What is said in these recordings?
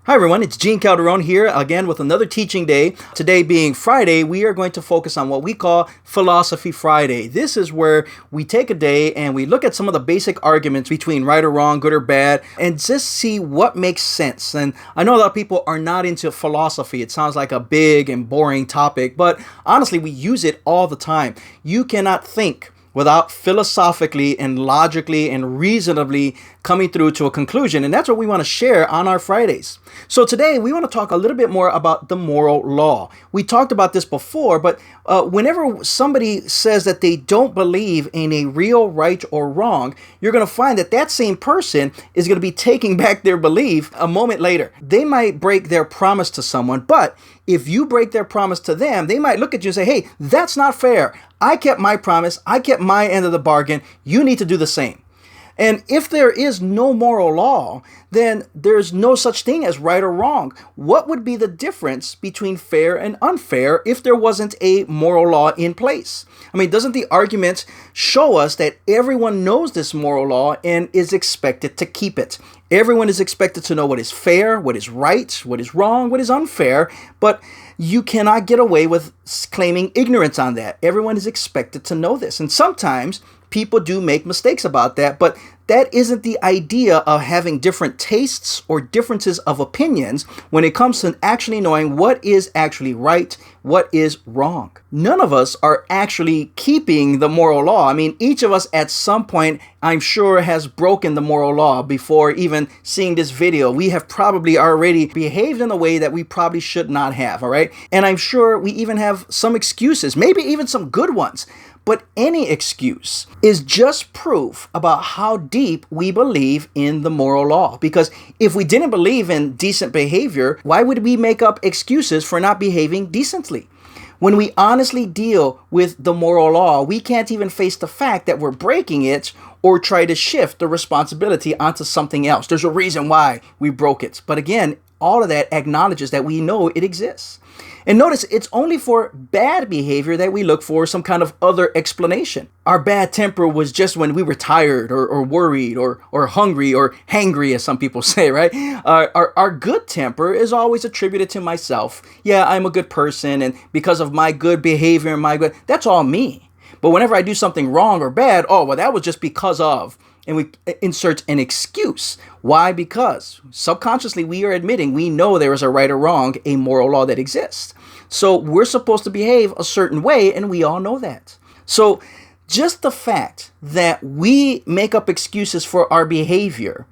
Hi everyone, it's Gene Calderon here again with another teaching day. Today being Friday, we are going to focus on what we call Philosophy Friday. This is where we take a day and we look at some of the basic arguments between right or wrong, good or bad, and just see what makes sense. And I know a lot of people are not into philosophy. It sounds like a big and boring topic, but honestly, we use it all the time. You cannot think without philosophically and logically and reasonably coming through to a conclusion. And that's what we want to share on our Fridays. So today we want to talk a little bit more about the moral law. We talked about this before, but whenever somebody says that they don't believe in a real right or wrong, you're going to find that that same person is going to be taking back their belief a moment later. They might break their promise to someone, but if you break their promise to them, they might look at you and say, hey, that's not fair. I kept my promise. I kept my end of the bargain. You need to do the same. And if there is no moral law, then there's no such thing as right or wrong. What would be the difference between fair and unfair if there wasn't a moral law in place? I mean, doesn't the argument show us that everyone knows this moral law and is expected to keep it? Everyone is expected to know what is fair, what is right, what is wrong, what is unfair, but you cannot get away with claiming ignorance on that. Everyone is expected to know this. And sometimes people do make mistakes about that, but that isn't the idea of having different tastes or differences of opinions when it comes to actually knowing what is actually right, what is wrong. None of us are actually keeping the moral law. I mean, each of us at some point, I'm sure, has broken the moral law before even seeing this video. We have probably already behaved in a way that we probably should not have, all right? And I'm sure we even have some excuses, maybe even some good ones. But any excuse is just proof about how deep we believe in the moral law. Because if we didn't believe in decent behavior, why would we make up excuses for not behaving decently? When we honestly deal with the moral law, we can't even face the fact that we're breaking it or try to shift the responsibility onto something else. There's a reason why we broke it. But again, all of that acknowledges that we know it exists. And notice, it's only for bad behavior that we look for some kind of other explanation. Our bad temper was just when we were tired or worried or hungry or hangry, as some people say, right? Our good temper is always attributed to myself. Yeah, I'm a good person, and because of my good behavior and that's all me. But whenever I do something wrong or bad, oh, well, that was just because of. And we insert an excuse. Why? Because subconsciously we are admitting we know there is a right or wrong, a moral law that exists. So we're supposed to behave a certain way, and we all know that. So just the fact that we make up excuses for our behavior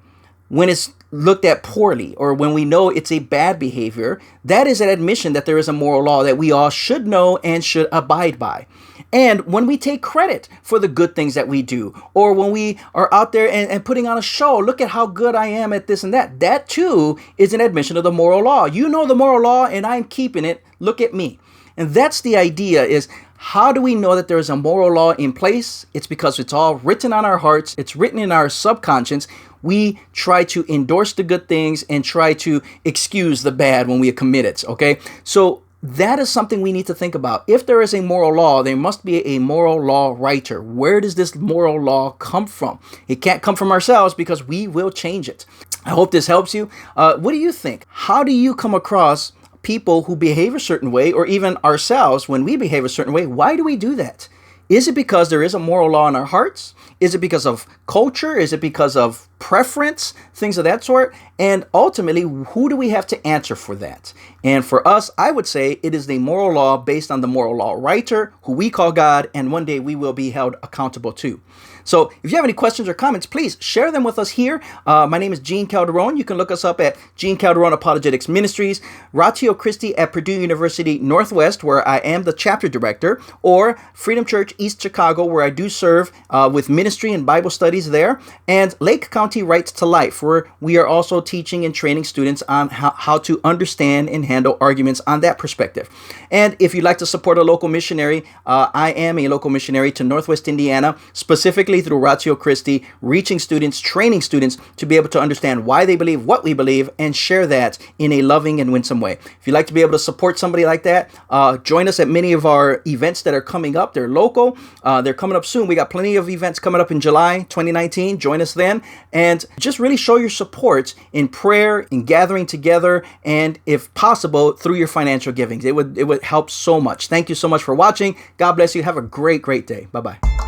when it's looked at poorly or when we know it's a bad behavior, that is an admission that there is a moral law that we all should know and should abide by. And when we take credit for the good things that we do, or when we are out there and putting on a show, look at how good I am at this and that, that too is an admission of the moral law. You know the moral law and I'm keeping it. Look at me. And that's the idea, is how do we know that there is a moral law in place? It's because it's all written on our hearts. It's written in our subconscious. We try to endorse the good things and try to excuse the bad when we commit it, okay? So that is something we need to think about. If there is a moral law, there must be a moral law writer. Where does this moral law come from? It can't come from ourselves because we will change it. I hope this helps you. What do you think? How do you come across people who behave a certain way, or even ourselves when we behave a certain way? Why do we do that? Is it because there is a moral law in our hearts? Is it because of culture? Is it because of preference? Things of that sort. And ultimately, who do we have to answer for that? And for us, I would say it is the moral law based on the moral law writer, who we call God, and one day we will be held accountable to. So if you have any questions or comments, please share them with us here. My name is Gene Calderon. You can look us up at Gene Calderon Apologetics Ministries, Ratio Christi at Purdue University Northwest, where I am the chapter director, or Freedom Church East Chicago, where I do serve with ministry and Bible studies there, and Lake County Rights to Life, where we are also teaching and training students on how to understand and handle arguments on that perspective. And if you'd like to support a local missionary, I am a local missionary to Northwest Indiana, specifically through Ratio Christi, reaching students, training students to be able to understand why they believe what we believe and share that in a loving and winsome way. If you'd like to be able to support somebody like that, join us at many of our events that are coming up. They're local. They're coming up soon. We got plenty of events coming up in July 2019. Join us then. and just really show your support in prayer, in gathering together, and if possible, through your financial givings. It would help so much. Thank you so much for watching. God bless you. Have a great day. Bye-bye.